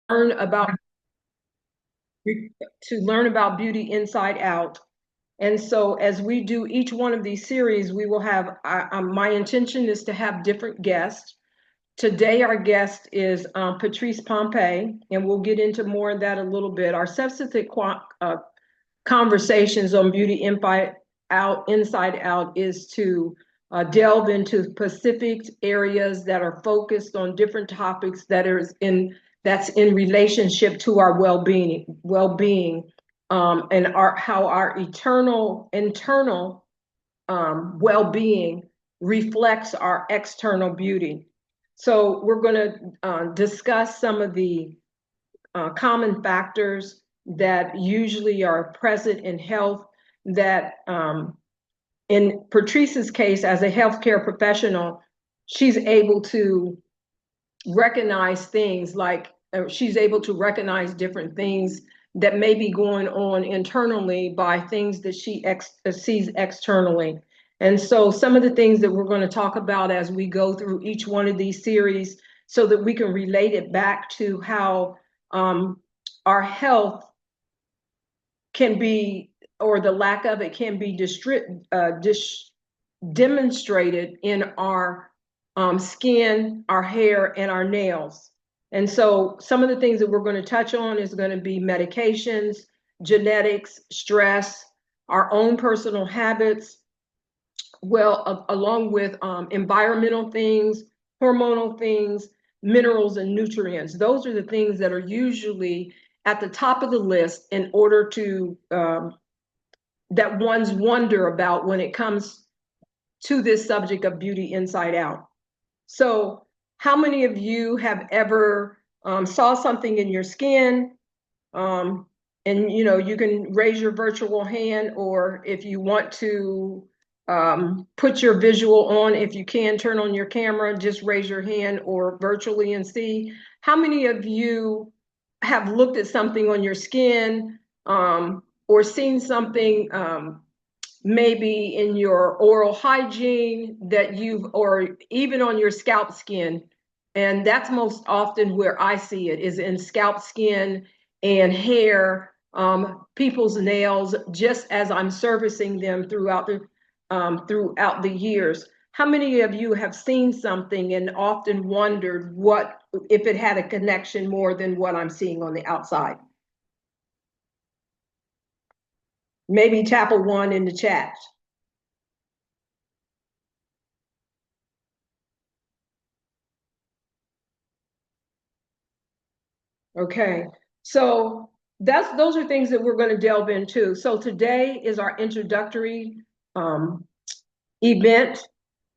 learn about beauty inside out. And so as we do each one of these series, we will have, my intention is to have different guests. Today, our guest is Patrice Pompey, and we'll get into more of that a little bit. Our substantive conversations on beauty inside out is to delve into specific areas that are focused on different topics that's in relationship to our well-being, and how our internal well-being reflects our external beauty. So we're going to discuss some of the common factors that usually are present in health that in Patrice's case, as a healthcare professional, she's able to recognize things like she's able to recognize different things that may be going on internally by things that she sees externally. And so some of the things that we're going to talk about as we go through each one of these series so that we can relate it back to how our health can be, or the lack of it can be demonstrated in our skin, our hair, and our nails. And so some of the things that we're going to touch on is going to be medications, genetics, stress, our own personal habits, along with environmental things, hormonal things, minerals and nutrients. Those are the things that are usually at the top of the list in order to that ones wonder about when it comes to this subject of beauty inside out. So how many of you have ever saw something in your skin, and you can raise your virtual hand, or if you want to put your visual on, if you can turn on your camera, just raise your hand or virtually and see. How many of you have looked at something on your skin, or seen something maybe in your oral hygiene or even on your scalp skin? And that's most often where I see it, is in scalp skin and hair, people's nails, just as I'm servicing them throughout the years. How many of you have seen something and often wondered what if it had a connection more than what I'm seeing on the outside? Maybe tap a one in the chat. Okay, so those are things that we're going to delve into. So today is our introductory event,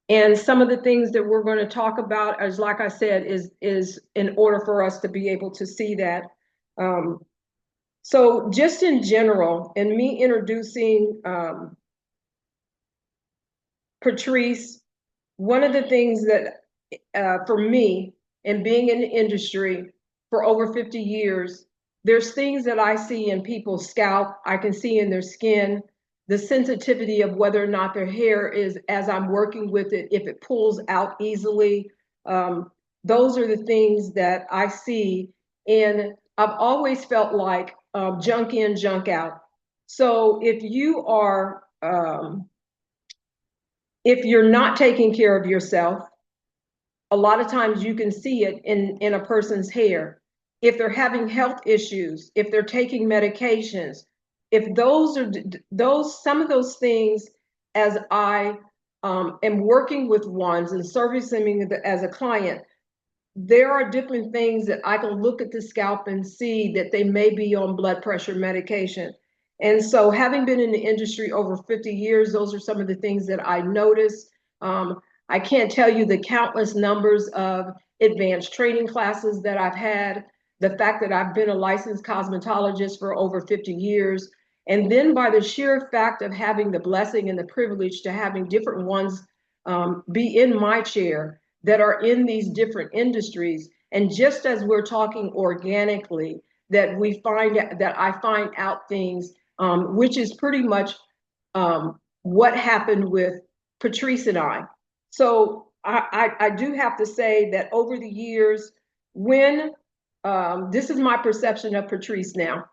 and some of the things that we're going to talk about, as like I said, is in order for us to be able to see that. So just in general, and me introducing Patrice, one of the things that for me, and being in the industry for over 50 years, there's things that I see in people's scalp, I can see in their skin, the sensitivity of whether or not their hair is, as I'm working with it, if it pulls out easily. Those are the things that I see. And I've always felt like junk in, junk out. So if you're not taking care of yourself, a lot of times you can see it in a person's hair. If they're having health issues, if they're taking medications, if some of those things, as I am working with ones and servicing as a client, there are different things that I can look at the scalp and see that they may be on blood pressure medication. And so having been in the industry over 50 years, those are some of the things that I notice. I can't tell you the countless numbers of advanced training classes that I've had, the fact that I've been a licensed cosmetologist for over 50 years. And then by the sheer fact of having the blessing and the privilege to having different ones be in my chair that are in these different industries. And just as we're talking organically, that I find out things, which is pretty much what happened with Patrice and I. So I do have to say that over the years, when this is my perception of Patrice now.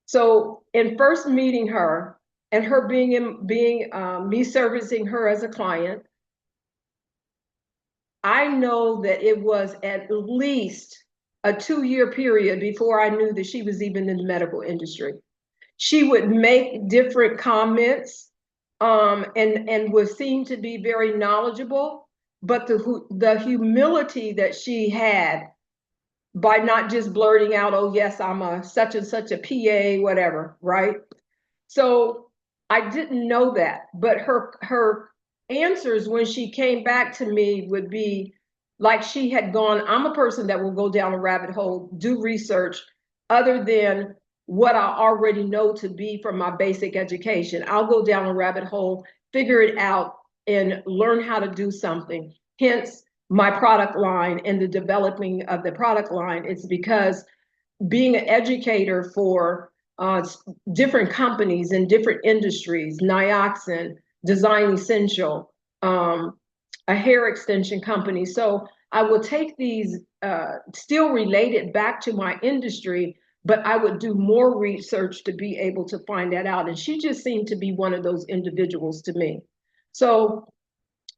So in first meeting her and her being me servicing her as a client, I know that it was at least a 2-year period before I knew that she was even in the medical industry. She would make different comments, and would seem to be very knowledgeable, but the humility that she had by not just blurting out, oh yes, I'm a such and such a PA, whatever, right? So I didn't know that, but her answers when she came back to me would be like she had gone, I'm a person that will go down a rabbit hole, do research other than what I already know to be from my basic education. I'll go down a rabbit hole, figure it out, and learn how to do something. Hence, my product line and the developing of the product line. It's because being an educator for different companies in different industries, Nioxin, Design Essential, a hair extension company. So I will take these still related back to my industry, but I would do more research to be able to find that out. And she just seemed to be one of those individuals to me. So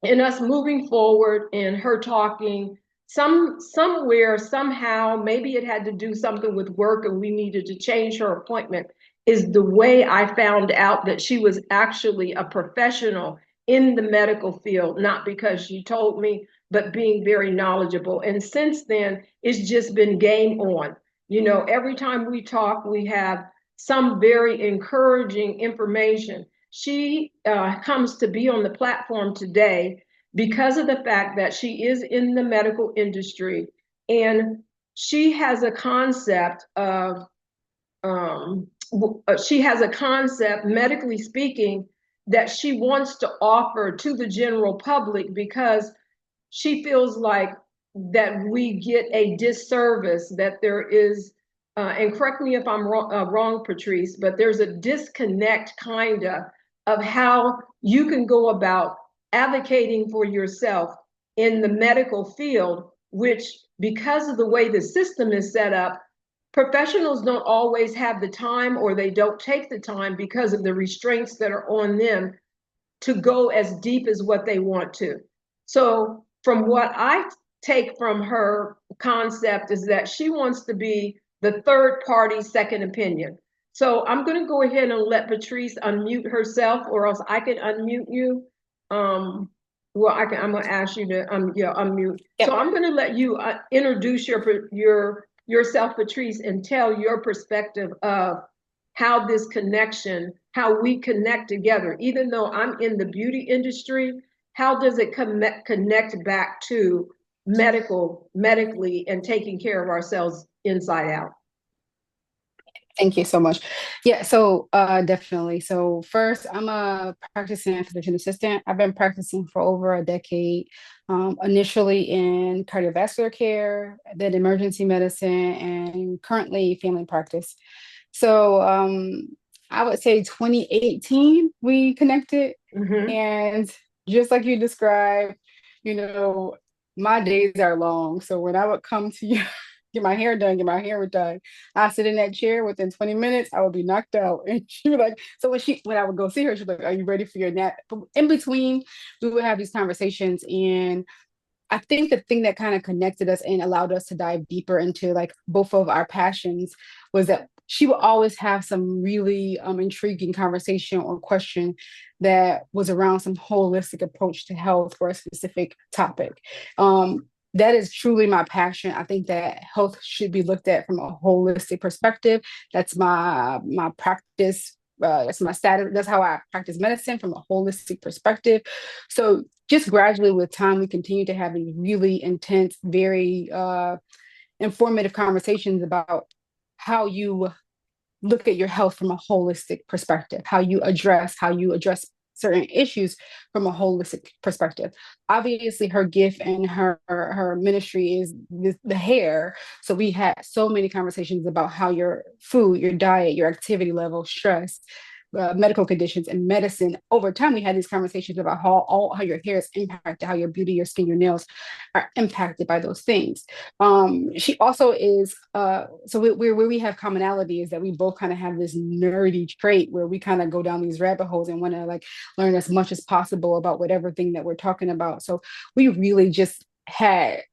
in us moving forward and her talking, somewhere, somehow, maybe it had to do something with work and we needed to change her appointment, is the way I found out that she was actually a professional in the medical field, not because she told me, but being very knowledgeable. And since then, it's just been game on. You know, every time we talk, we have some very encouraging information. She comes to be on the platform today because of the fact that she is in the medical industry, and she has a concept of medically speaking, that she wants to offer to the general public, because she feels like that we get a disservice, that there is and correct me if I'm wrong, Patrice, but there's a disconnect kind of how you can go about advocating for yourself in the medical field, which, because of the way the system is set up, professionals don't always have the time, or they don't take the time because of the restraints that are on them to go as deep as what they want to. So from what I take from her concept is that she wants to be the third party second opinion. So I'm going to go ahead and let Patrice unmute herself, or else I can unmute you. Well, I'm going to ask you to unmute. Yep. So I'm going to let you introduce yourself, Patrice, and tell your perspective of how this connection, how we connect together. Even though I'm in the beauty industry, how does it connect back to medically and taking care of ourselves inside out? Thank you so much. Yeah, so definitely. So first, I'm a practicing physician assistant. I've been practicing for over a decade, initially in cardiovascular care, then emergency medicine, and currently family practice. So I would say 2018, we connected. Mm-hmm. And just like you described, you know, my days are long. So when I would come to you, get my hair done, I sit in that chair, within 20 minutes, I would be knocked out. And she was like, so when I would go see her, she was like, are you ready for your nap? But in between, we would have these conversations. And I think the thing that kind of connected us and allowed us to dive deeper into like both of our passions was that she would always have some really intriguing conversation or question that was around some holistic approach to health for a specific topic. That is truly my passion. I think that health should be looked at from a holistic perspective. That's my practice. That's my status. That's how I practice medicine, from a holistic perspective. So just gradually with time, we continue to have these really intense, very informative conversations about how you look at your health from a holistic perspective, how you address certain issues from a holistic perspective. Obviously, her gift and her ministry is the hair. So we had so many conversations about how your food, your diet, your activity level, stress, medical conditions and medicine. Over time, we had these conversations about how your hair is impacted, how your beauty, your skin, your nails are impacted by those things. She also is so where we have commonality is that we both kind of have this nerdy trait where we kind of go down these rabbit holes and want to like learn as much as possible about whatever thing that we're talking about. So we really just had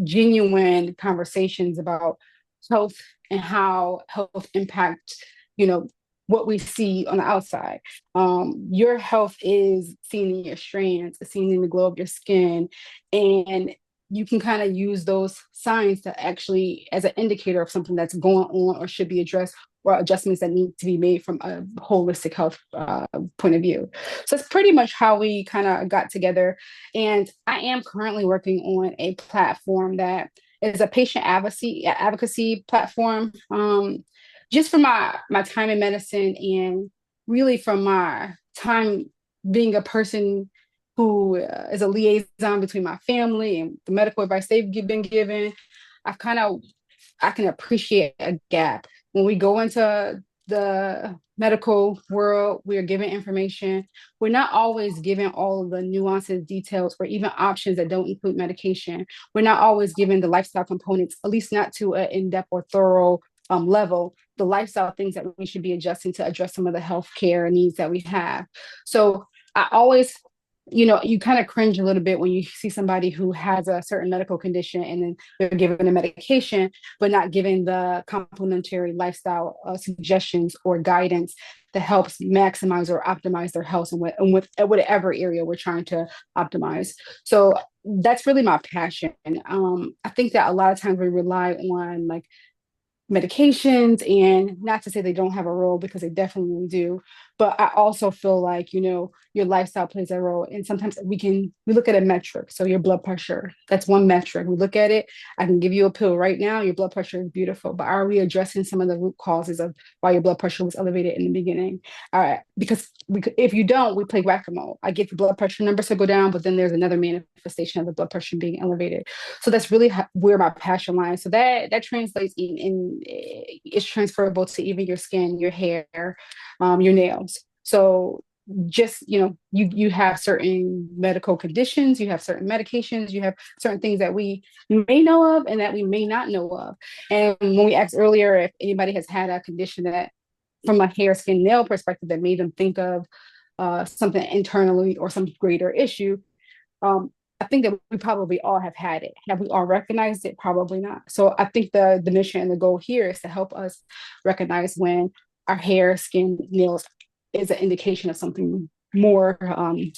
genuine conversations about health and how health impacts, you know, what we see on the outside. Your health is seen in your strands, it's seen in the glow of your skin, and you can kind of use those signs to actually as an indicator of something that's going on or should be addressed or adjustments that need to be made from a holistic health point of view. So it's pretty much how we kind of got together. And I am currently working on a platform that is a patient advocacy platform. Just from my time in medicine and really from my time being a person who is a liaison between my family and the medical advice they've been given, I can appreciate a gap. When we go into the medical world, we are given information. We're not always given all of the nuances, details, or even options that don't include medication. We're not always given the lifestyle components, at least not to an in-depth or thorough level, the lifestyle things that we should be adjusting to address some of the healthcare needs that we have. So I always you kind of cringe a little bit when you see somebody who has a certain medical condition and then they're given a medication, but not given the complementary lifestyle suggestions or guidance that helps maximize or optimize their health and with whatever area we're trying to optimize. So that's really my passion. I think that a lot of times we rely on like medications, and not to say they don't have a role because they definitely do, but I also feel like your lifestyle plays a role. And sometimes we look at a metric, so your blood pressure, that's one metric. We look at it, I can give you a pill right now, your blood pressure is beautiful, but are we addressing some of the root causes of why your blood pressure was elevated in the beginning? All right, because if you don't, we play whack-a-mole. I get the blood pressure numbers to go down, but then there's another manifestation of the blood pressure being elevated. So that's really where my passion lies. So that translates in it's transferable to even your skin, your hair, your nails. So just you have certain medical conditions, you have certain medications, you have certain things that we may know of and that we may not know of. And when we asked earlier if anybody has had a condition that from a hair, skin, nail perspective that made them think of something internally or some greater issue, I think that we probably all have had it. Have we all recognized it? Probably not. So I think the mission and the goal here is to help us recognize when our hair, skin, nails is an indication of something more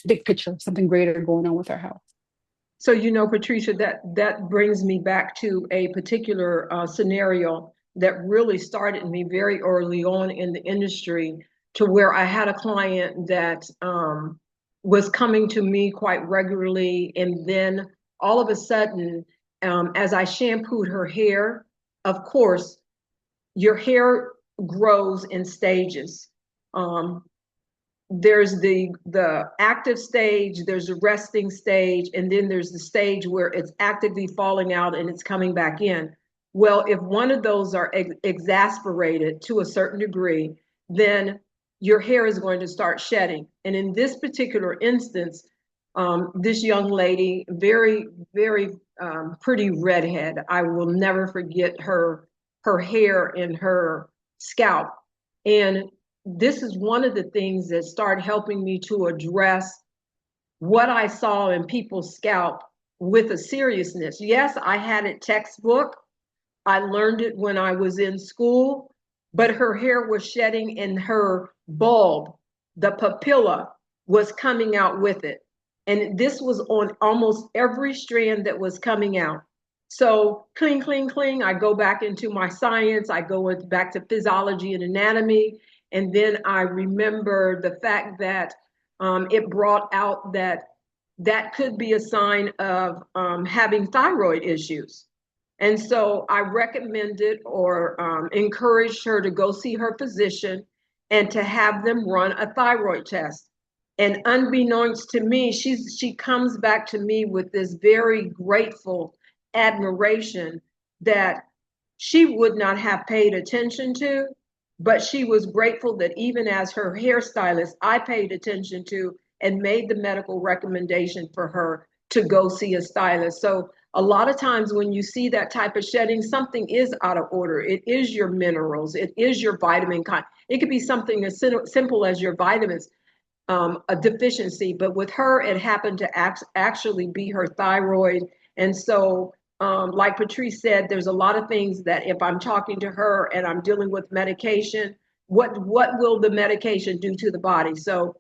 big picture, something greater going on with our health. So, Patricia, that brings me back to a particular scenario that really started me very early on in the industry, to where I had a client that was coming to me quite regularly. And then all of a sudden, as I shampooed her hair, of course, your hair grows in stages. There's the active stage, there's a resting stage, and then there's the stage where it's actively falling out and it's coming back in. Well, if one of those are exasperated to a certain degree, then your hair is going to start shedding. And in this particular instance, this young lady, very, very pretty redhead. I will never forget her hair and her scalp. And this is one of the things that started helping me to address what I saw in people's scalp with a seriousness. Yes, I had it textbook. I learned it when I was in school, but her hair was shedding and her bulb, the papilla, was coming out with it. And this was on almost every strand that was coming out. So cling, cling, cling, I go back into my science, I go back to physiology and anatomy, and then I remember the fact that it brought out that could be a sign of having thyroid issues. And so I recommended or encouraged her to go see her physician and to have them run a thyroid test. And unbeknownst to me, she comes back to me with this very grateful admiration that she would not have paid attention to, but she was grateful that even as her hairstylist, I paid attention to and made the medical recommendation for her to go see a stylist. So a lot of times when you see that type of shedding, something is out of order. It is your minerals, it is your vitamin kind. It could be something as simple as your vitamins, a deficiency. But with her, it happened to actually be her thyroid. And so, like Patrice said, there's a lot of things that if I'm talking to her and I'm dealing with medication, what will the medication do to the body? So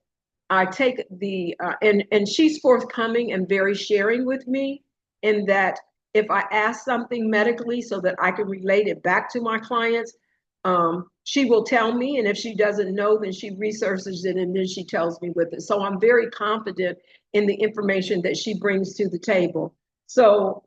I take the and she's forthcoming and very sharing with me in that if I ask something medically so that I can relate it back to my clients, she will tell me, and if she doesn't know, then she researches it and then she tells me with it. So I'm very confident in the information that she brings to the table. So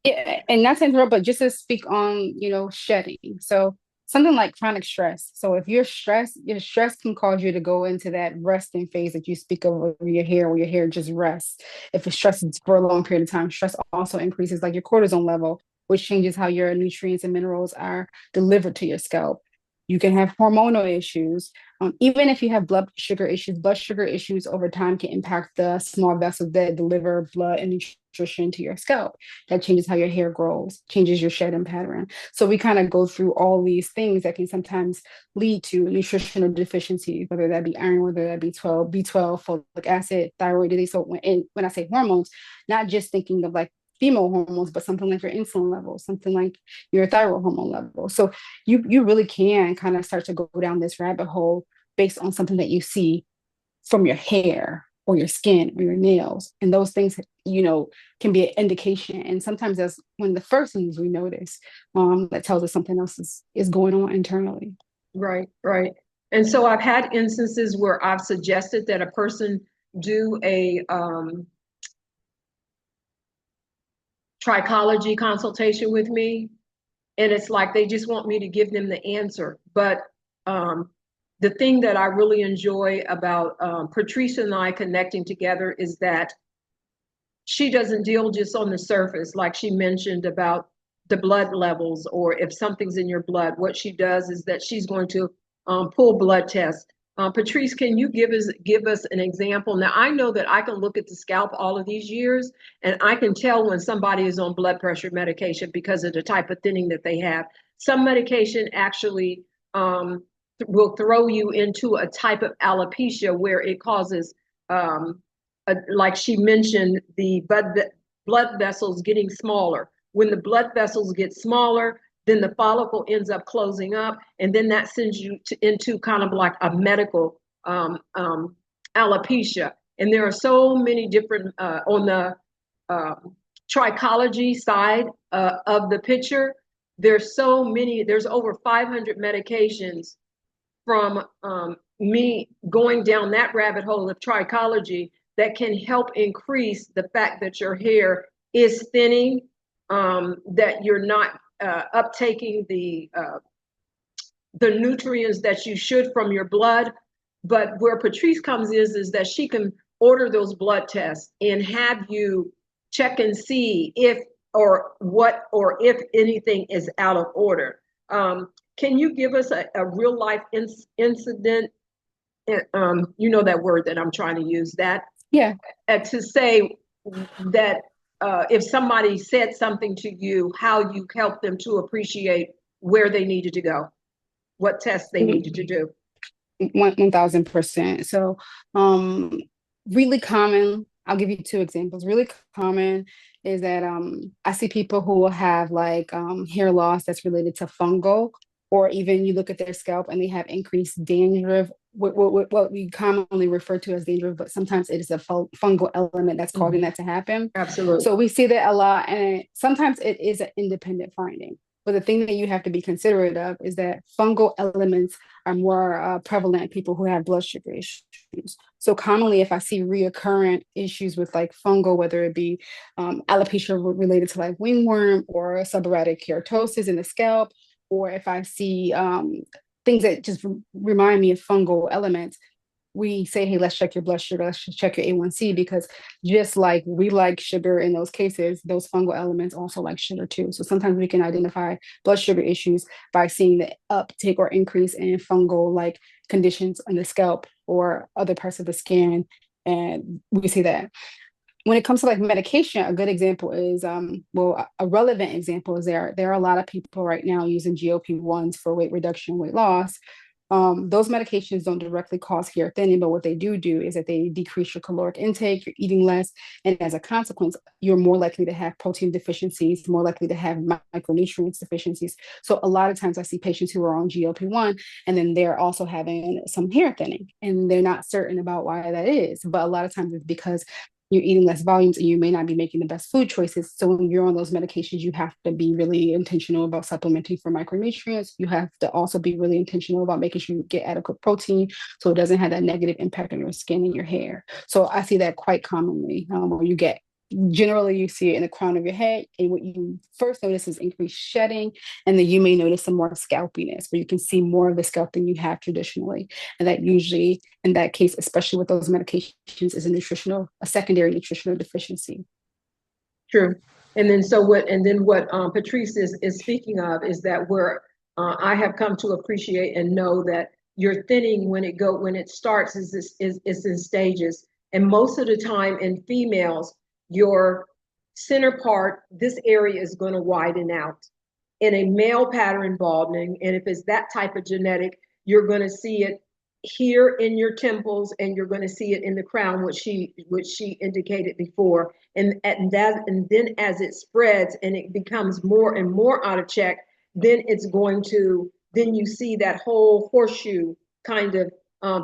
Yeah, and not to interrupt, but just to speak on, shedding. So something like chronic stress. So if you're stressed, your stress can cause you to go into that resting phase that you speak of where your hair just rests. If it's stress for a long period of time, stress also increases like your cortisol level, which changes how your nutrients and minerals are delivered to your scalp. You can have hormonal issues. Even if you have blood sugar issues over time can impact the small vessels that deliver blood and nutrition to your scalp. That changes how your hair grows, changes your shedding pattern. So we kind of go through all these things that can sometimes lead to nutritional deficiencies, whether that be iron, whether that be B12, folic acid, thyroid disease. So when I say hormones, not just thinking of like female hormones, but something like your insulin level, something like your thyroid hormone level. So you really can kind of start to go down this rabbit hole based on something that you see from your hair or your skin or your nails. And those things, can be an indication. And sometimes that's one of the first things we notice that tells us something else is going on internally. right, right. And so I've had instances where I've suggested that a person do a trichology consultation with me, and it's like they just want me to give them the answer. But the thing that I really enjoy about Patrice and I connecting together is that she doesn't deal just on the surface, like she mentioned about the blood levels, or if something's in your blood. What she does is that she's going to pull blood tests. Patrice, can you give us an example? Now, I know that I can look at the scalp all of these years, and I can tell when somebody is on blood pressure medication because of the type of thinning that they have. Some medication actually will throw you into a type of alopecia where it causes like she mentioned, the blood vessels getting smaller. When the blood vessels get smaller, then the follicle ends up closing up, and then that sends you into kind of like a medical alopecia. And there are so many different, on the trichology side of the picture, there's over 500 medications from me going down that rabbit hole of trichology that can help increase the fact that your hair is thinning, that you're not uptaking the nutrients that you should from your blood. But where Patrice comes is that she can order those blood tests and have you check and see if or what or if anything is out of order. Can you give us a real life incident? You know that word that I'm trying to use, that Yeah. to say that if somebody said something to you, how you helped them to appreciate where they needed to go, what tests they needed to do. 1000%. So, really common, I'll give you two examples. Really common is that I see people who will have like hair loss that's related to fungal, or even you look at their scalp and they have increased dandruff, what we commonly refer to as dandruff, but sometimes it is a fungal element that's causing that to happen. Absolutely. So we see that a lot, and sometimes it is an independent finding. But the thing that you have to be considerate of is that fungal elements are more prevalent in people who have blood sugar issues. So commonly, if I see reoccurrent issues with like fungal, whether it be alopecia related to like wingworm or seborrheic keratosis in the scalp, or if I see things that just remind me of fungal elements, we say, hey, let's check your blood sugar, let's check your A1C, because just like we like sugar in those cases, those fungal elements also like sugar too. So sometimes we can identify blood sugar issues by seeing the uptick or increase in fungal like conditions on the scalp or other parts of the skin. And we see that. When it comes to like medication, a good example is well, a relevant example is there are a lot of people right now using GLP-1s for weight reduction, weight loss. Those medications don't directly cause hair thinning, but what they do is that they decrease your caloric intake, you're eating less, and as a consequence, you're more likely to have protein deficiencies, more likely to have micronutrients deficiencies. So a lot of times I see patients who are on GLP-1 and then they're also having some hair thinning, and they're not certain about why that is. But a lot of times it's because you're eating less volumes and you may not be making the best food choices. So when you're on those medications, you have to be really intentional about supplementing for micronutrients. You have to also be really intentional about making sure you get adequate protein so it doesn't have that negative impact on your skin and your hair. So I see that quite commonly where you get generally you see it in the crown of your head, and what you first notice is increased shedding, and then you may notice some more scalpiness where you can see more of the scalp than you have traditionally. And that usually in that case, especially with those medications, is a secondary nutritional deficiency. True. And then what Patrice is speaking of is that where I have come to appreciate and know that your thinning when it starts is in stages. And most of the time in females, your center part, this area is going to widen out. In a male pattern balding, and if it's that type of genetic, you're going to see it here in your temples, and you're going to see it in the crown, which she indicated before. And then as it spreads and it becomes more and more out of check, then you see that whole horseshoe kind of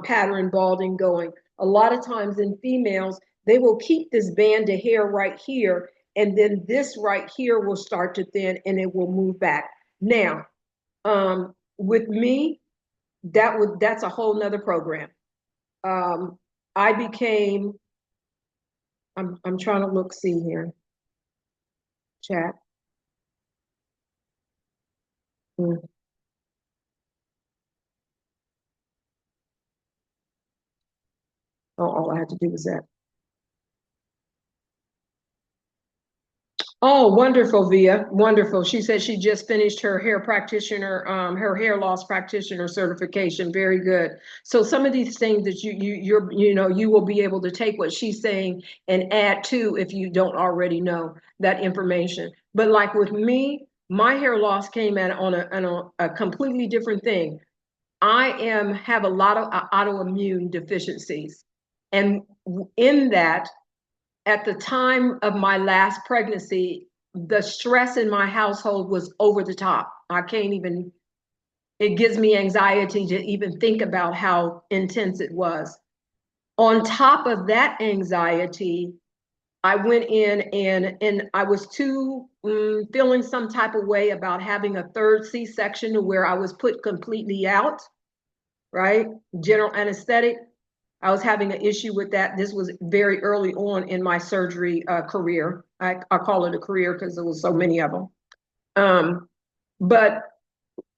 pattern balding going. A lot of times in females, they will keep this band of hair right here, and then this right here will start to thin and it will move back. Now, with me, that's a whole nother program. Um, I became, I'm trying to see here, chat. Mm. Oh, all I had to do was that. Oh, wonderful, Via. Wonderful. She said she just finished her her hair loss practitioner certification. Very good. So some of these things that you will be able to take what she's saying and add to if you don't already know that information. But like with me, my hair loss came at on a completely different thing. Have a lot of autoimmune deficiencies. And in that, at the time of my last pregnancy, the stress in my household was over the top. I can't even, it gives me anxiety to even think about how intense it was. On top of that anxiety, I went in and I was too feeling some type of way about having a third C-section to where I was put completely out, right? General anesthetic. I was having an issue with that. This was very early on in my surgery career. I call it a career because there was so many of them. But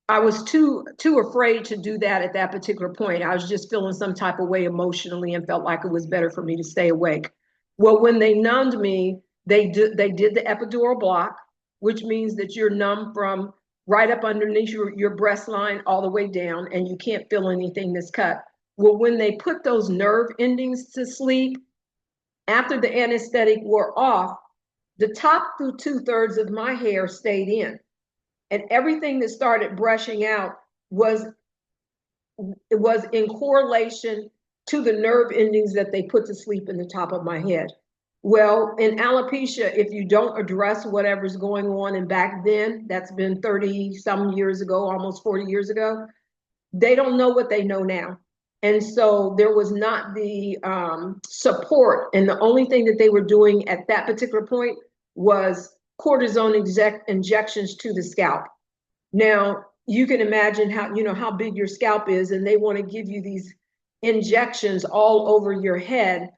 I was too afraid to do that at that particular point. I was just feeling some type of way emotionally and felt like it was better for me to stay awake. Well, when they numbed me, they did the epidural block, which means that you're numb from right up underneath your breast line all the way down, and you can't feel anything that's cut. Well, when they put those nerve endings to sleep, after the anesthetic wore off, the top through 2/3 of my hair stayed in. And everything that started brushing out was it was in correlation to the nerve endings that they put to sleep in the top of my head. Well, in alopecia, if you don't address whatever's going on, and back then, that's been 30 some years ago, almost 40 years ago, they don't know what they know now. And so there was not the support. And the only thing that they were doing at that particular point was cortisone injections to the scalp. Now, you can imagine how big your scalp is, and they want to give you these injections all over your head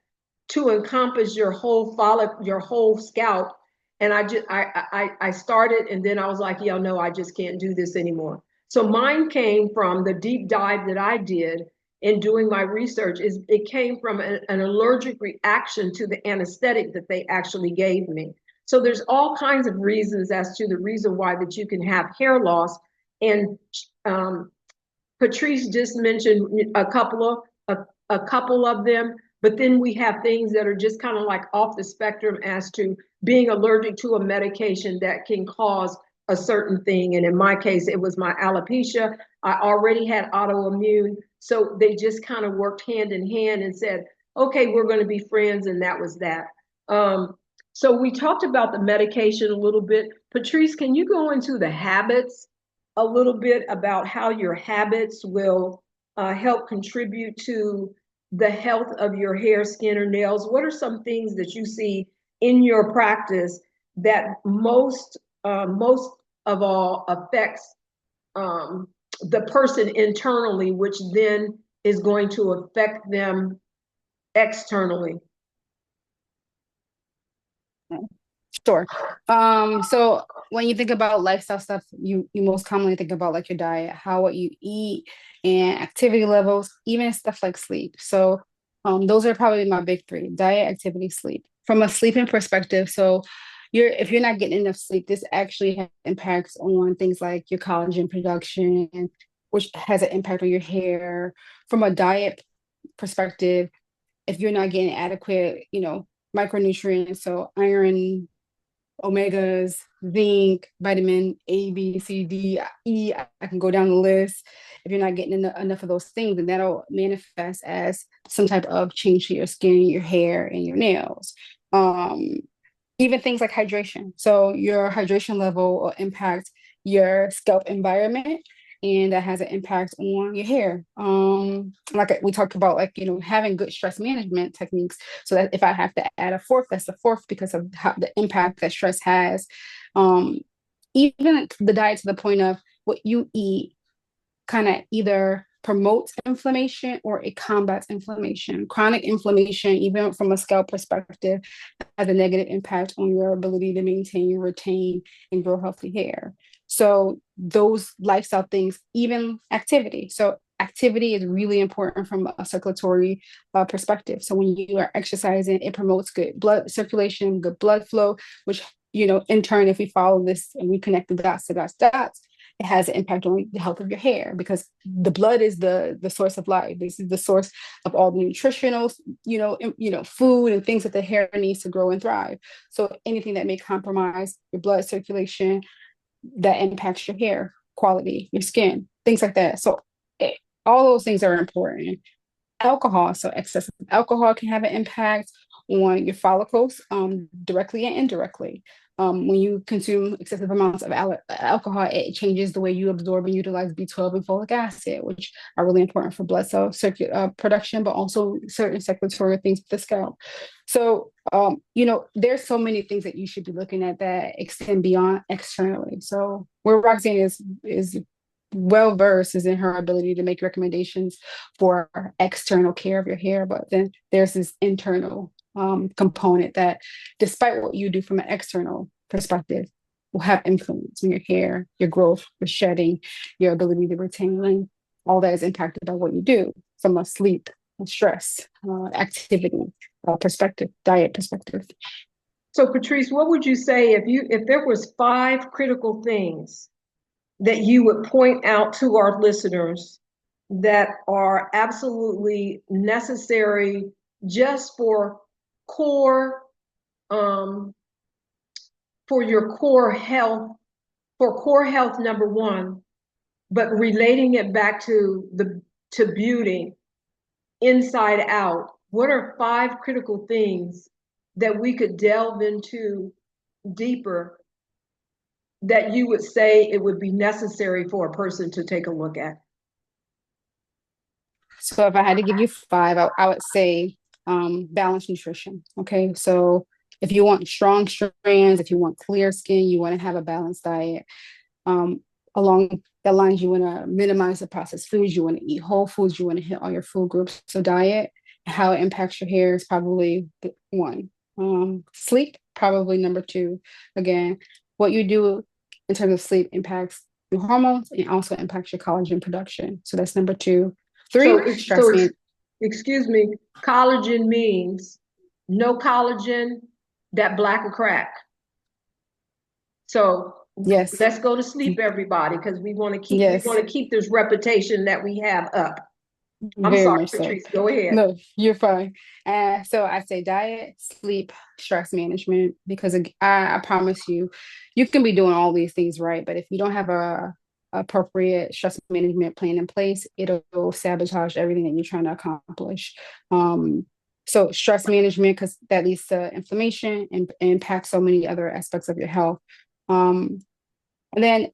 to encompass your whole your whole scalp. And I started, and then I was like, yeah, no, I just can't do this anymore. So mine came from the deep dive that I did in doing my research is it came from an allergic reaction to the anesthetic that they actually gave me. So there's all kinds of reasons as to the reason why that you can have hair loss. And Patrice just mentioned a couple of them, but then we have things that are just kind of like off the spectrum as to being allergic to a medication that can cause a certain thing. And in my case, it was my alopecia. I already had autoimmune. So they just kind of worked hand in hand and said, okay, we're going to be friends. And that was that. So we talked about the medication a little bit. Patrice, can you go into the habits a little bit about how your habits will help contribute to the health of your hair, skin, or nails? What are some things that you see in your practice that most of all affects the person internally, which then is going to affect them externally? Sure. So when you think about lifestyle stuff, you most commonly think about like your diet, how what you eat, and activity levels, even stuff like sleep. So those are probably my big three: diet, activity, sleep. From a sleeping perspective, so if you're not getting enough sleep, this actually has impacts on things like your collagen production, which has an impact on your hair. From a diet perspective, if you're not getting adequate, micronutrients, so iron, omegas, zinc, vitamin A, B, C, D, E. I can go down the list. If you're not getting enough of those things, then that'll manifest as some type of change to your skin, your hair, and your nails. Um, Even things like hydration. So your hydration level will impact your scalp environment, and that has an impact on your hair. Like we talked about, like, having good stress management techniques, so that if I have to add a fourth, that's the fourth, because of how the impact that stress has. Um, Even the diet, to the point of what you eat kind of either promotes inflammation or it combats inflammation. Chronic inflammation, even from a scalp perspective, has a negative impact on your ability to maintain, retain, and grow healthy hair. So those lifestyle things, even activity. So activity is really important from a circulatory perspective. So when you are exercising, it promotes good blood circulation, good blood flow, which, in turn, if we follow this and we connect the dots to dots, it has an impact on the health of your hair, because the blood is the source of life. This is the source of all the nutritional, food and things that the hair needs to grow and thrive. So anything that may compromise your blood circulation, that impacts your hair quality, your skin, things like that. So all those things are important. Alcohol, so excessive alcohol can have an impact on your follicles, directly and indirectly. When you consume excessive amounts of alcohol, it changes the way you absorb and utilize B12 and folic acid, which are really important for blood cell production, but also certain circulatory things with the scalp. So, there's so many things that you should be looking at that extend beyond externally. So where Roxanne is well versed is in her ability to make recommendations for external care of your hair, but then there's this internal component that, despite what you do from an external perspective, will have influence on your hair, your growth, your shedding, your ability to retain length. All that is impacted by what you do from a sleep, stress, activity perspective, diet perspective. So Patrice, what would you say if there was 5 critical things that you would point out to our listeners that are absolutely necessary just core um, for your core health, for core health number one, but relating it back to beauty inside out? What are 5 critical things that we could delve into deeper that you would say it would be necessary for a person to take a look at? So if I had to give you five, I would say balanced nutrition. Okay. So if you want strong strands, if you want clear skin, you want to have a balanced diet. Along the lines, you want to minimize the processed foods, you want to eat whole foods, you want to hit all your food groups. So diet, how it impacts your hair is probably one. Sleep, probably number two. Again, what you do in terms of sleep impacts your hormones and also impacts your collagen production. So that's number two. Three, stress man. Excuse me, collagen means no collagen, that black or crack. So Yes. let's go to sleep, everybody, because we want Yes. to keep this reputation that we have up. I'm Very sorry, much so. Patrice, go ahead. No, you're fine. So I say diet, sleep, stress management, because I promise you, you can be doing all these things right, but if you don't have a appropriate stress management plan in place, it'll sabotage everything that you're trying to accomplish. So stress management, because that leads to inflammation and impacts so many other aspects of your health. Um, and then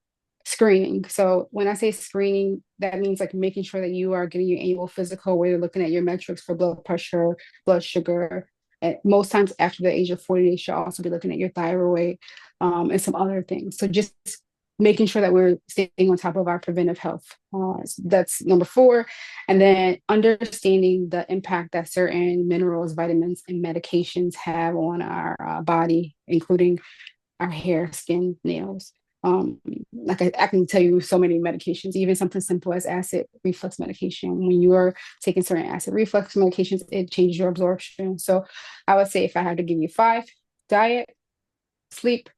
screening. So when I say screening, that means like making sure that you are getting your annual physical where you're looking at your metrics for blood pressure, blood sugar. And most times after the age of 40, they should also be looking at your thyroid, and some other things. So just making sure that we're staying on top of our preventive health. So that's number four. And then understanding the impact that certain minerals, vitamins, and medications have on our body, including our hair, skin, nails. Like I can tell you so many medications, even something simple as acid reflux medication. When you are taking certain acid reflux medications, it changes your absorption. So I would say if I had to give you five: diet, sleep,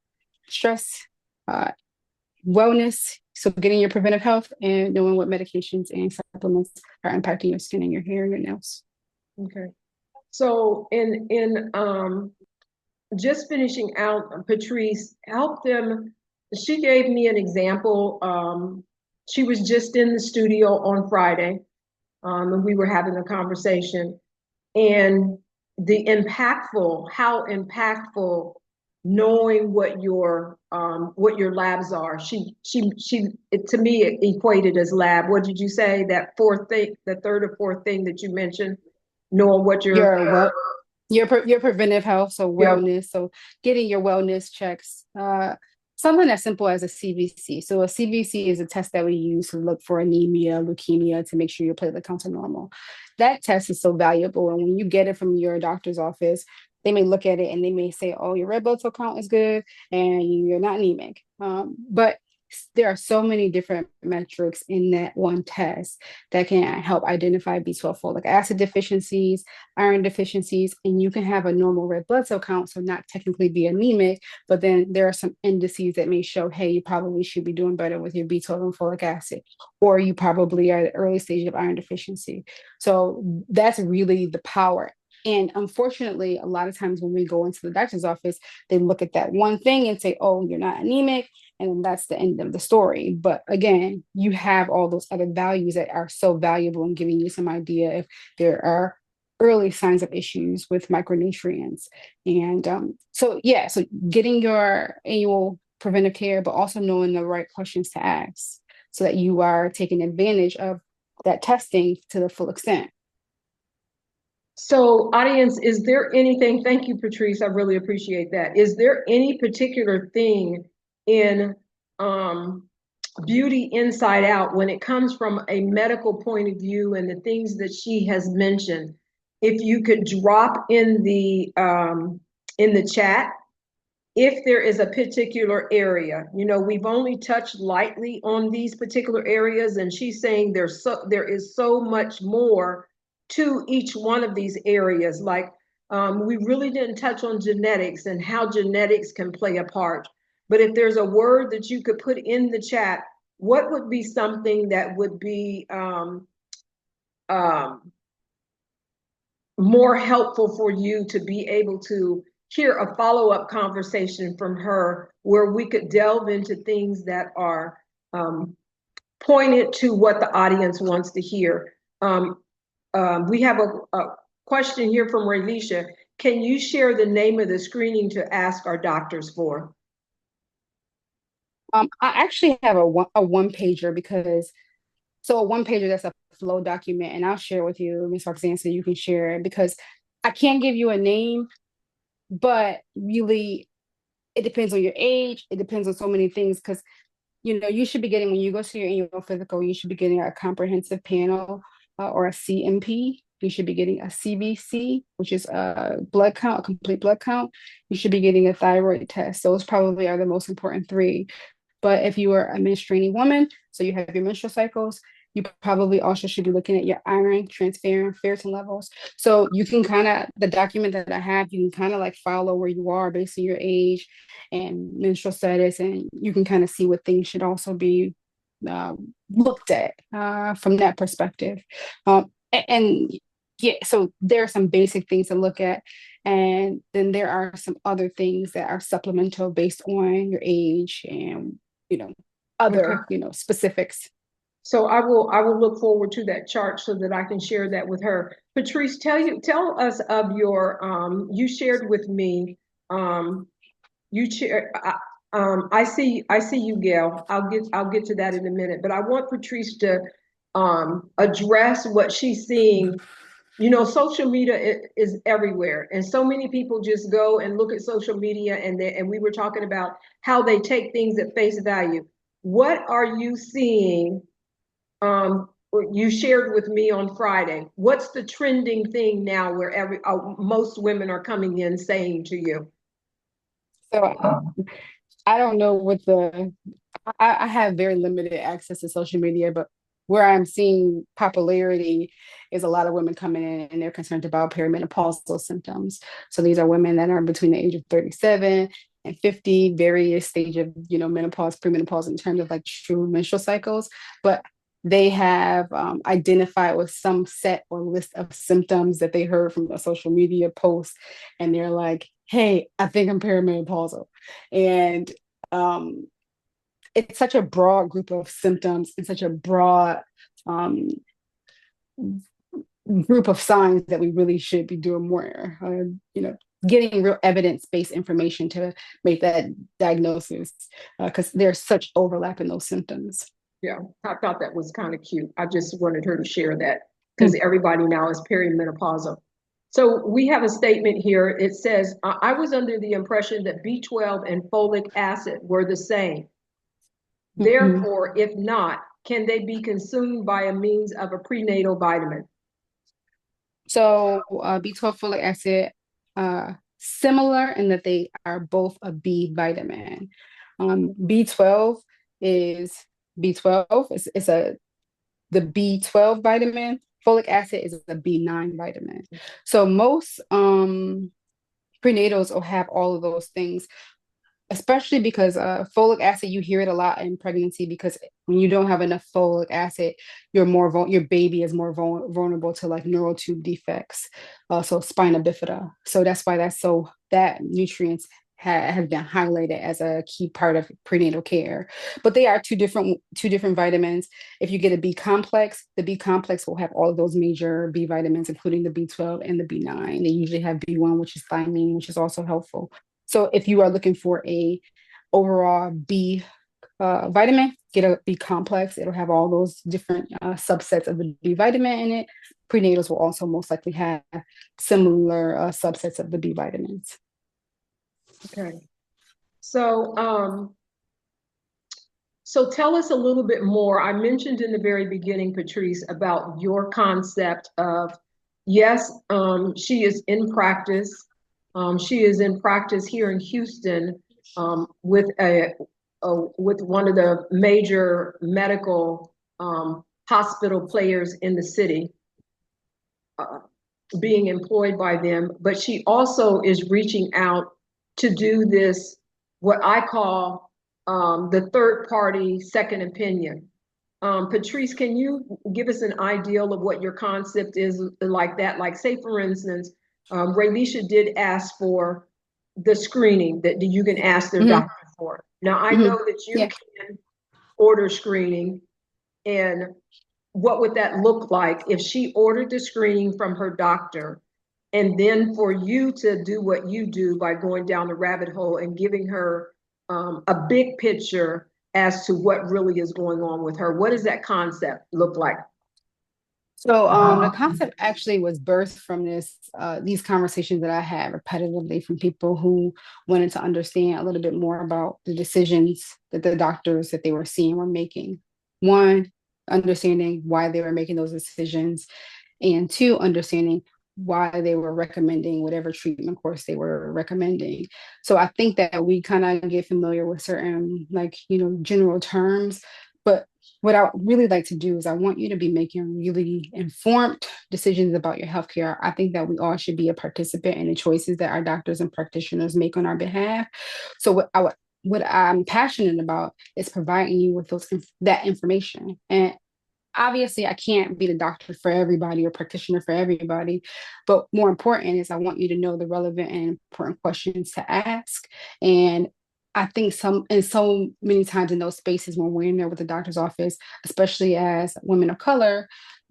stress, uh, wellness. So getting your preventive health and knowing what medications and supplements are impacting your skin and your hair and your nails. Okay. So in just finishing out, Patrice, help them. She gave me an example. She was just in the studio on Friday, and we were having a conversation. And how impactful knowing what your labs are. To me it equated as lab. What did you say? That fourth thing, the third or fourth thing that you mentioned, knowing what your Your well, your preventive health, so yeah. wellness, so getting your wellness checks, something as simple as a CBC. So a CBC is a test that we use to look for anemia, leukemia, to make sure your platelet counts are normal. That test is so valuable, and when you get it from your doctor's office, they may look at it and they may say, "Oh, your red blood cell count is good, and you're not anemic." But there are so many different metrics in that one test that can help identify B12 folic acid deficiencies, iron deficiencies, and you can have a normal red blood cell count, so not technically be anemic, but then there are some indices that may show, hey, you probably should be doing better with your B12 and folic acid, or you probably are at the early stage of iron deficiency. So that's really the power. And unfortunately, a lot of times when we go into the doctor's office, they look at that one thing and say, oh, you're not anemic. And then that's the end of the story. But again, you have all those other values that are so valuable in giving you some idea if there are early signs of issues with micronutrients. And so getting your annual preventive care, but also knowing the right questions to ask so that you are taking advantage of that testing to the full extent. So, audience, is there anything? Thank you, Patrice. I really appreciate that. Is there any particular thing in um, Beauty Inside Out when it comes from a medical point of view and the things that she has mentioned? If you could drop in the chat, if there is a particular area, we've only touched lightly on these particular areas, and she's saying there is so much more to each one of these areas. Like we really didn't touch on genetics and how genetics can play a part. But if there's a word that you could put in the chat, what would be something that would be um, more helpful for you to be able to hear a follow-up conversation from her where we could delve into things that are pointed to what the audience wants to hear. We have a question here from Raylisha. Can you share the name of the screening to ask our doctors for? I actually have a one pager because so a one pager that's a flow document, and I'll share with you, Ms. Roxanne, so you can share it because I can't give you a name, but really it depends on your age. It depends on so many things because you should be getting when you go to your annual physical, you should be getting a comprehensive panel or a CMP. You should be getting a CBC, which is a blood count, a complete blood count. You should be getting a thyroid test. Those probably are the most important three. But if you are a menstruating woman, so you have your menstrual cycles, You probably also should be looking at your iron, transferrin, ferritin levels. So you can kind of, the document that I have, you can kind of like follow where you are based on your age and menstrual status, and you can kind of see what things should also be looked at from that perspective. And yeah, so there are some basic things to look at. And then there are some other things that are supplemental based on your age and, you know, Okay. other, specifics. So I will look forward to that chart so that I can share that with her. Patrice, tell us of your you shared with me um you share I see you, Gail. I'll get to that in a minute, but I want Patrice to address what she's seeing. Social media is everywhere, and so many people just go and look at social media, and we were talking about how they take things at face value. What are you seeing? um, you shared with me on Friday. What's the trending thing now where most women are coming in saying to you? So I don't know what I have very limited access to social media, but where I'm seeing popularity is a lot of women coming in and they're concerned about perimenopausal symptoms. So these are women that are between the age of 37 and 50, various stage of, menopause, premenopause in terms of like true menstrual cycles. But they have identified with some set or list of symptoms that they heard from a social media post, and they're like, "Hey, I think I'm perimenopausal," and um, it's such a broad group of symptoms and such a broad um, group of signs that we really should be doing more, getting real evidence-based information to make that diagnosis, because there's such overlap in those symptoms. Yeah, I thought that was kind of cute. I just wanted her to share that because everybody now is perimenopausal. So we have a statement here. It says, I was under the impression that B12 and folic acid were the same. Mm-hmm. Therefore, if not, can they be consumed by a means of a prenatal vitamin? So B12 folic acid, similar in that they are both a B vitamin. B12 is B12. It's the B12 vitamin. Folic acid is a B9 vitamin. So most prenatals will have all of those things, especially because folic acid, you hear it a lot in pregnancy, because when you don't have enough folic acid, your baby is more vulnerable to like neural tube defects, so spina bifida. So that's why that nutrients has been highlighted as a key part of prenatal care. But they are two different vitamins. If you get a B complex, the B complex will have all of those major B vitamins, including the B12 and the B9. They usually have B1, which is thiamine, which is also helpful. So if you are looking for a overall B vitamin, get a B complex. It'll have all those different subsets of the B vitamin in it. Prenatals will also most likely have similar subsets of the B vitamins. Okay. So, so tell us a little bit more. I mentioned in the very beginning, Patrice, about your concept of, yes, she is in practice. She is in practice here in Houston with with one of the major medical hospital players in the city, uh, being employed by them. But she also is reaching out to do this, what I call the third party second opinion. Patrice, can you give us an ideal of what your concept is like that? Like, say, for instance, Raylisha did ask for the screening that you can ask their Mm-hmm. doctor for. Now, I Mm-hmm. know that you Yeah. can order screening, and what would that look like if she ordered the screening from her doctor, and then for you to do what you do by going down the rabbit hole and giving her a big picture as to what really is going on with her? What does that concept look like? So the concept actually was birthed from these conversations that I had repetitively from people who wanted to understand a little bit more about the decisions that the doctors that they were seeing were making. One, understanding why they were making those decisions, and two, understanding why they were recommending whatever treatment course they were recommending. So I think that we kind of get familiar with certain, like, general terms, but what I really like to do is I want you to be making really informed decisions about your healthcare. I think that we all should be a participant in the choices that our doctors and practitioners make on our behalf. So what I'm passionate about is providing you with that information. And obviously I can't be the doctor for everybody or practitioner for everybody, but more important is I want you to know the relevant and important questions to ask. And I think so many times in those spaces when we're in there with the doctor's office, especially as women of color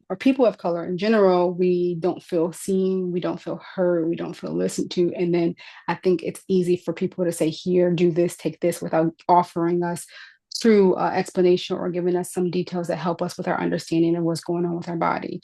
or people of color in general, we don't feel seen, we don't feel heard, we don't feel listened to. And then I think it's easy for people to say, here, do this, take this, without offering us through explanation or giving us some details that help us with our understanding of what's going on with our body.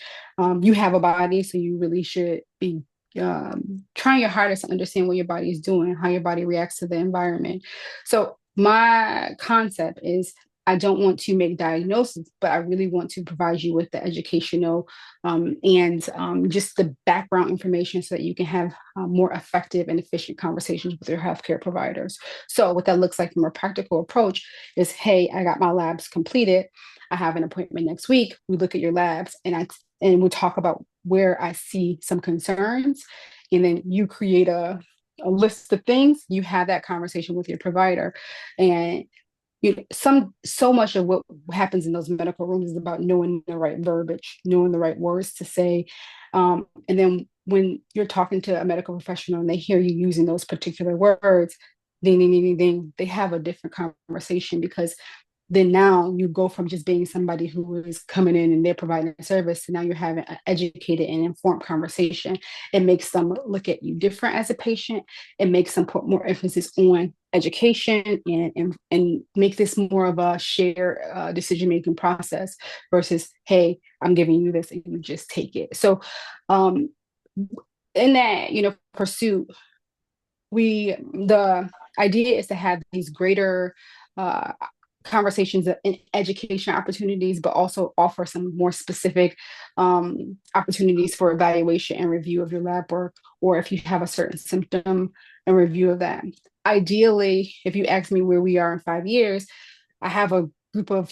You have a body, so you really should be trying your hardest to understand what your body is doing, how your body reacts to the environment. So my concept is I don't want to make diagnoses, but I really want to provide you with the educational and just the background information so that you can have more effective and efficient conversations with your healthcare providers. So what that looks like from a practical approach is, hey, I got my labs completed. I have an appointment next week. We look at your labs and we'll talk about where I see some concerns. And then you create a list of things. You have that conversation with your provider. And so much of what happens in those medical rooms is about knowing the right verbiage, knowing the right words to say. And then when you're talking to a medical professional and they hear you using those particular words, ding, ding, ding, ding, ding, they have a different conversation, because then now you go from just being somebody who is coming in and they're providing a service to now you're having an educated and informed conversation. It makes them look at you different as a patient. It makes them put more emphasis on education and make this more of a shared decision-making process versus, hey, I'm giving you this and you just take it. So um, in that, pursuit, the idea is to have these greater uh, conversations and education opportunities, but also offer some more specific opportunities for evaluation and review of your lab work, or if you have a certain symptom, and review of that. Ideally, if you ask me where we are in 5 years, I have a group of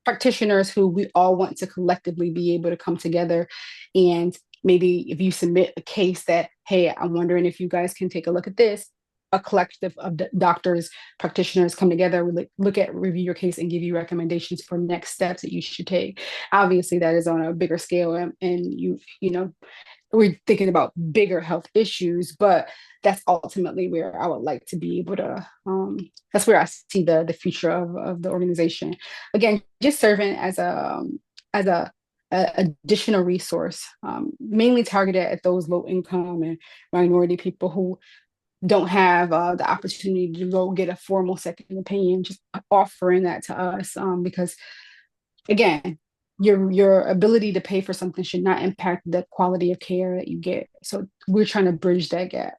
practitioners who we all want to collectively be able to come together. And maybe if you submit a case that, hey, I'm wondering if you guys can take a look at this, a collective of doctors, practitioners come together, look at, review your case and give you recommendations for next steps that you should take. Obviously, that is on a bigger scale, and we're thinking about bigger health issues, but that's ultimately where I would like to be able to, that's where I see the future of the organization. Again, just serving as a additional resource, mainly targeted at those low income and minority people who don't have the opportunity to go get a formal second opinion, just offering that to us, because again, your ability to pay for something should not impact the quality of care that you get. So we're trying to bridge that gap.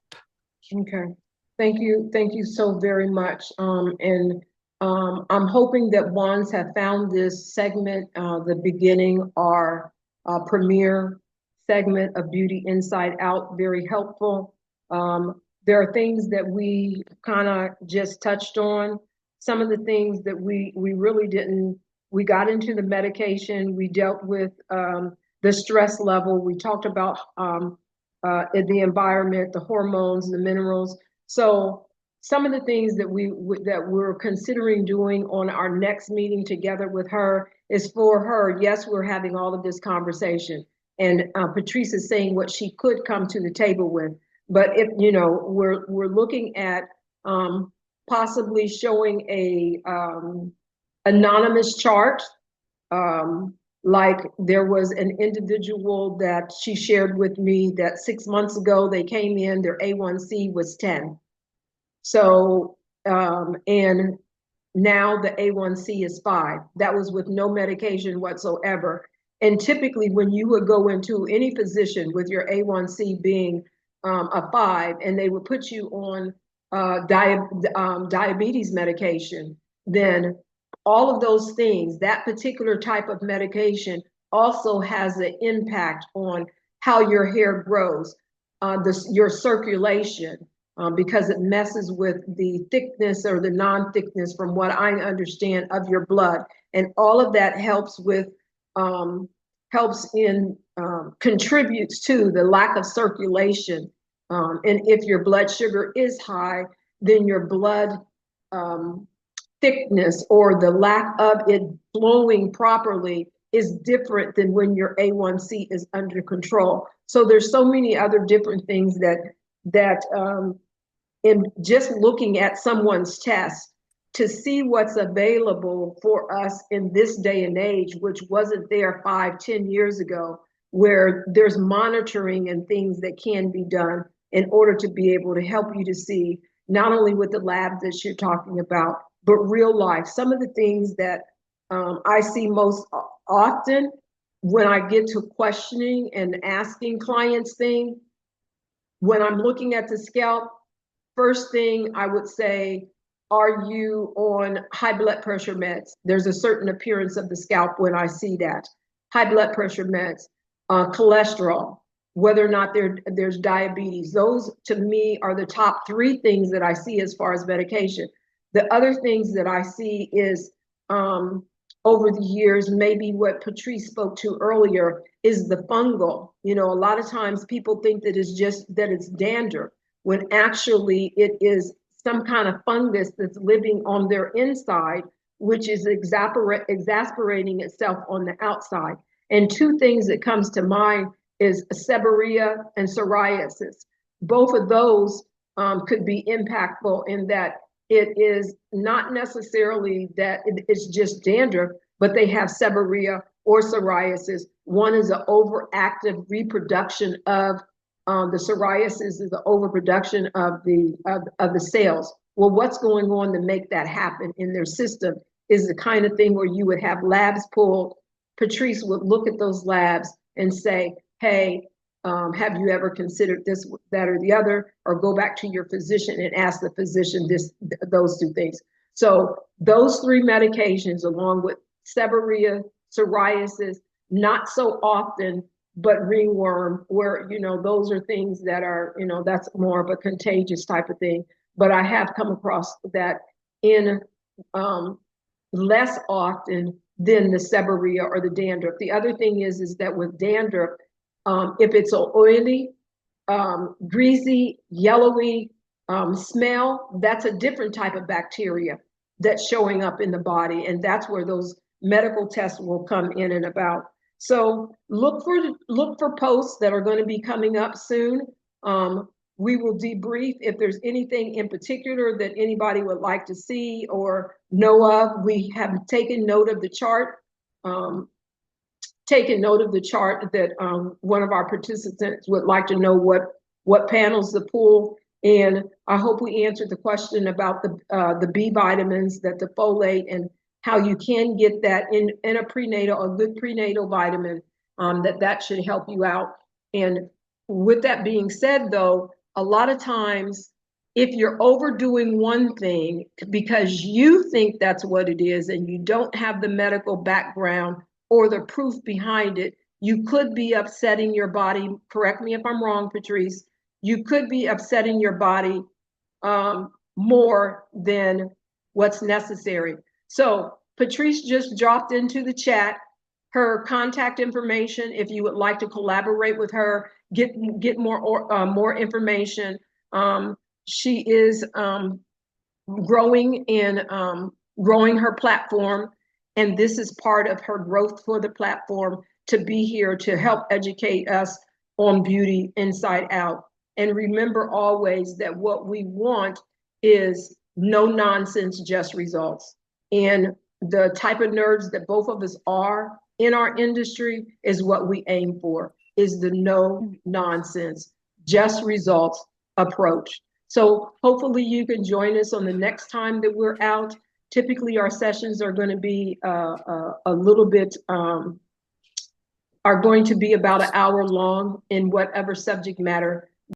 Okay. Thank you so very much. And I'm hoping that ones have found this segment, the beginning, our premiere segment of Beauty Inside Out, very helpful. There are things that we kind of just touched on. Some of the things that we really didn't. We got into the medication. We dealt with the stress level. We talked about the environment, the hormones, the minerals. So some of the things that we're considering doing on our next meeting together with her is for her. Yes, we're having all of this conversation, and Patrice is saying what she could come to the table with. But if we're looking at possibly showing a anonymous chart. Like there was an individual that she shared with me that 6 months ago they came in, their A1C was 10. So, and now the A1C is 5. That was with no medication whatsoever. And typically, when you would go into any position with your A1C being a 5, and they would put you on diabetes medication, then all of those things, that particular type of medication also has an impact on how your hair grows, your circulation, because it messes with the thickness or the non-thickness, from what I understand, of your blood. And all of that helps with, contributes to the lack of circulation. And if your blood sugar is high, then your blood thickness or the lack of it flowing properly is different than when your A1C is under control. So there's so many other different things that in just looking at someone's test to see what's available for us in this day and age, which wasn't there 5, 10 years ago, where there's monitoring and things that can be done in order to be able to help you to see not only with the labs that you're talking about, but real life. Some of the things that I see most often when I get to questioning and asking clients things, when I'm looking at the scalp, first thing I would say, are you on high blood pressure meds? There's a certain appearance of the scalp when I see that. High blood pressure meds, cholesterol, whether or not there's diabetes. Those to me are the top 3 things that I see as far as medication. The other things that I see is over the years, maybe what Patrice spoke to earlier is the fungal. You know, a lot of times people think that it's dandruff, when actually it is some kind of fungus that's living on their inside, which is exasperating itself on the outside. And 2 things that comes to mind is seborrhea and psoriasis. Both of those could be impactful in that it is not necessarily that it's just dandruff, but they have seborrhea or psoriasis. One is an overactive reproduction of the psoriasis is the overproduction of the cells. Well, what's going on to make that happen in their system is the kind of thing where you would have labs pulled. Patrice would look at those labs and say, hey, have you ever considered this, that, or the other? Or go back to your physician and ask the physician those 2 things. So those 3 medications, along with seborrhea, psoriasis, not so often, but ringworm, where, you know, those are things that are, you know, that's more of a contagious type of thing. But I have come across that in less often than the seborrhea or the dandruff. The other thing is that with dandruff, if it's an oily, greasy, yellowy smell, that's a different type of bacteria that's showing up in the body. And that's where those medical tests will come in and about. So look for posts that are going to be coming up soon. We will debrief if there's anything in particular that anybody would like to see or know of. We have taken note of the chart. That one of our participants would like to know what panels to pull. And I hope we answered the question about the B vitamins, that the folate, and how you can get that in a prenatal, a good prenatal vitamin, that should help you out. And with that being said, though, a lot of times, if you're overdoing one thing because you think that's what it is and you don't have the medical background or the proof behind it, you could be upsetting your body. Correct me if I'm wrong, Patrice. You could be upsetting your body more than what's necessary. So Patrice just dropped into the chat her contact information if you would like to collaborate with her, get more information. She is growing her platform, and this is part of her growth for the platform, to be here to help educate us on beauty inside out. And remember always that what we want is no nonsense, just results. And the type of nerds that both of us are in our industry is what we aim for, is the no nonsense, just results approach. So hopefully you can join us on the next time that we're out. Typically our sessions are going to be a little bit, are going to be about an hour long in whatever subject matter